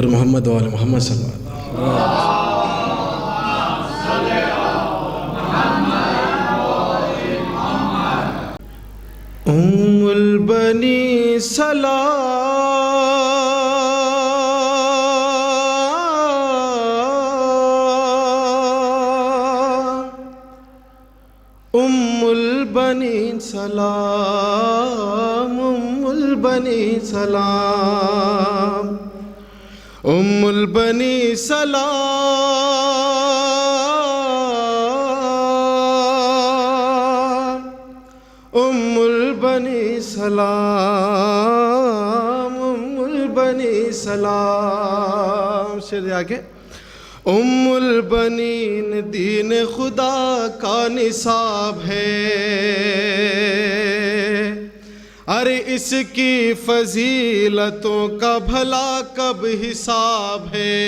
محمد و آل محمد صلی اللہ علیہ وسلم۔ ام البنی سلام، ام البنی سلام، ام البنی سلام، ام البنی سلام، ام البنی سلام، ام البنی سلام۔ شعر آگے۔ ام البنین دین خدا کا نصاب ہے، ارے اس کی فضیلتوں کا بھلا کب حساب ہے،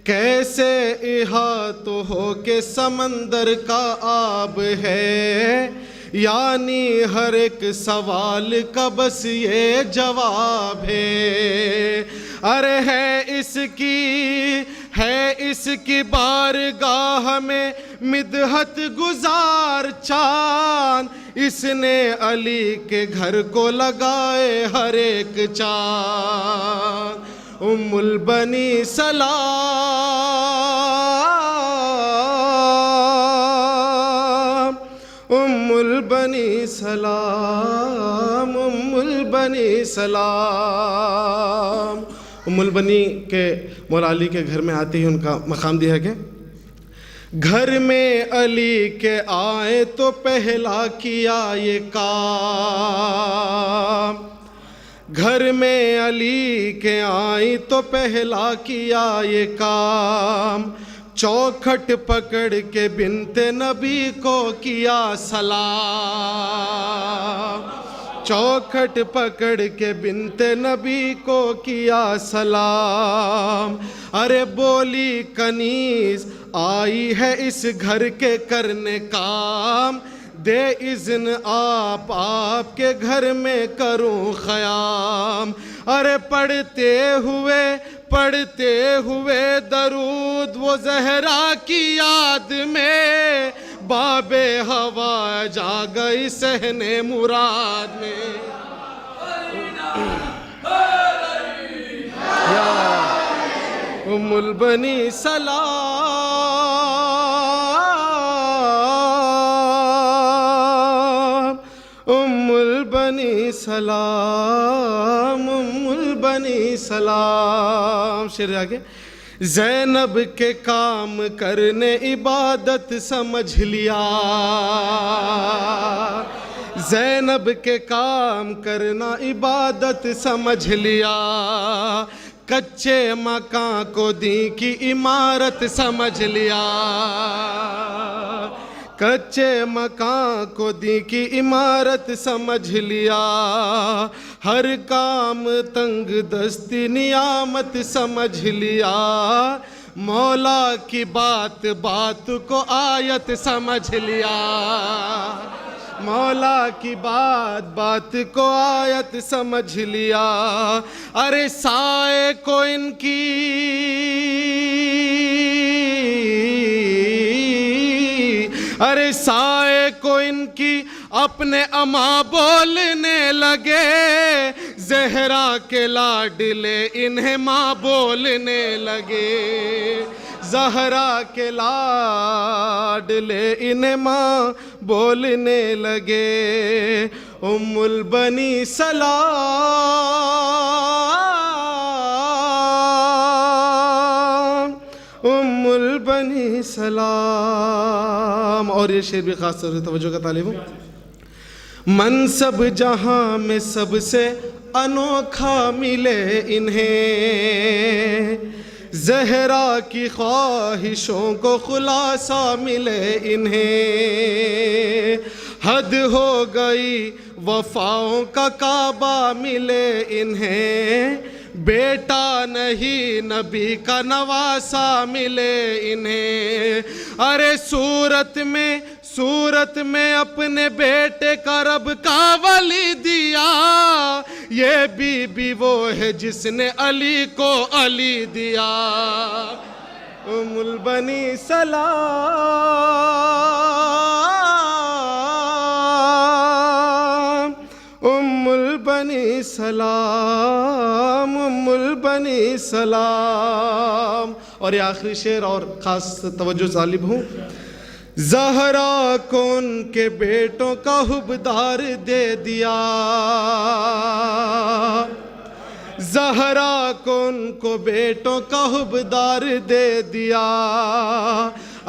کیسے احاطہ ہو کہ سمندر کا آب ہے، یعنی ہر ایک سوال کا بس یہ جواب ہے، ارے ہے اس کی بارگاہ میں مدحت گزار چاند، اس نے علی کے گھر کو لگائے ہر ایک چاند۔ ام البنی سلام، ام البنی سلام، ام البنی سلام۔ ام البنی کے مولا علی کے گھر میں آتے ہی ان کا مقام دیا ہے کہ گھر میں علی کے آئے تو پہلا کیا یہ کام، گھر میں علی کے آئی تو پہلا کیا یہ کام، چوکھٹ پکڑ کے بنت نبی کو کیا سلام، چوکھٹ پکڑ کے بنت نبی کو کیا سلام، ارے بولی کنیز آئی ہے اس گھر کے کرنے کام، دے اذن آپ کے گھر میں کروں خیام، ارے پڑھتے ہوئے درود وہ زہرا کی یاد میں، باب ہوا جا گئی صحن مراد میں۔ یا ام البنی سلام، ام البنی سلام، ام البنی سلام۔ شعر آگے۔ زینب کے کام کرنے عبادت سمجھ لیا، زینب کے کام کرنا عبادت سمجھ لیا، کچے مکان کو دین کی عمارت سمجھ لیا، کچے مکان کو دین کی عمارت سمجھ لیا، ہر کام تنگ دستی نعمت سمجھ لیا، مولا کی بات کو آیت سمجھ لیا، مولا کی بات کو آیت سمجھ لیا، ارے سائے کو ان کی اپنے اماں بولنے لگے، زہرا کے لاڈلے انہیں ماں بولنے لگے، زہرا کے لاڈلے انہیں ماں بولنے لگے۔ ام البنی سلام، ام البنی سلام۔ اور یہ شعر بھی خاص طور سے توجہ کا طالب ہوں۔ منصب جہاں میں سب سے انوکھا ملے انہیں، زہرا کی خواہشوں کو خلاصہ ملے انہیں، حد ہو گئی وفاؤں کا کعبہ ملے انہیں، بیٹا نہیں نبی کا نواسا ملے انہیں، ارے صورت میں اپنے بیٹے کا رب کا ولی دیا، یہ بی بی وہ ہے جس نے علی کو علی دیا۔ ام البنی سلام، ام البنی سلام، ام البنی سلام۔ اور یہ آخری شعر اور خاص توجہ طالب ہوں۔ زہرا کو ان کے بیٹوں کا حبدار دے دیا، زہرا کو ان کو بیٹوں کا حبدار دے دیا،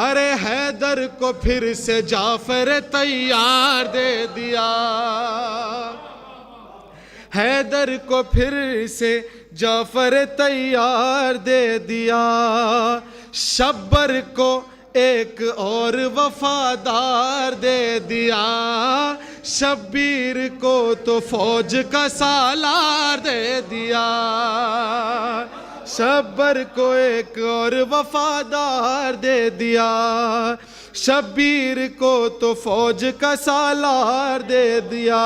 ارے حیدر کو پھر سے جعفر تیار دے دیا، حیدر کو پھر سے جعفر تیار دے دیا، شبر کو ایک اور وفادار دے دیا، شبیر کو تو فوج کا سالار دے دیا، شبر کو ایک اور وفادار دے دیا، شبیر کو تو فوج کا سالار دے دیا،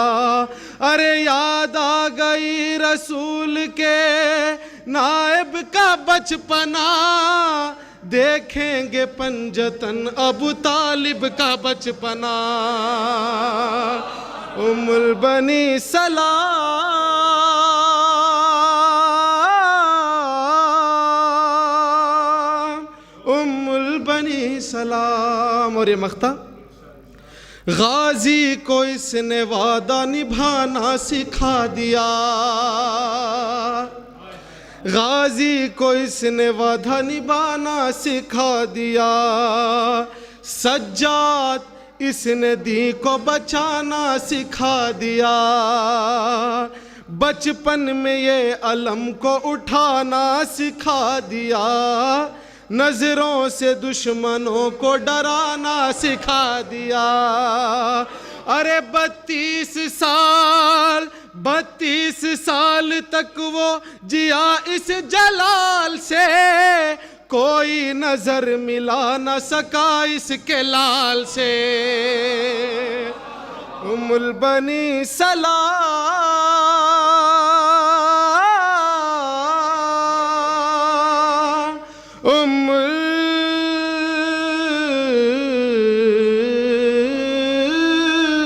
ارے یاد آ گئی رسول کے نائب کا بچپنا، دیکھیں گے پنجتن ابو طالب کا بچپنا۔ ام البنی سلام، ام البنی سلام۔ اور یہ مقطع، غازی کو اس نے وعدہ نبھانا سکھا دیا، غازی کو اس نے وعدہ نبھانا سکھا دیا، سجاد اس نے دین کو بچانا سکھا دیا، بچپن میں یہ علم کو اٹھانا سکھا دیا، نظروں سے دشمنوں کو ڈرانا سکھا دیا، ارے 32 سال تک وہ جیا اس جلال سے، کوئی نظر ملا نہ سکا اس کے لال سے۔ ام البنی سلام، ام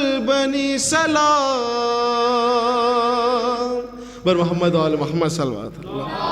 البنی سلام، بر محمد و آل محمد صلی اللہ علیہ وسلم۔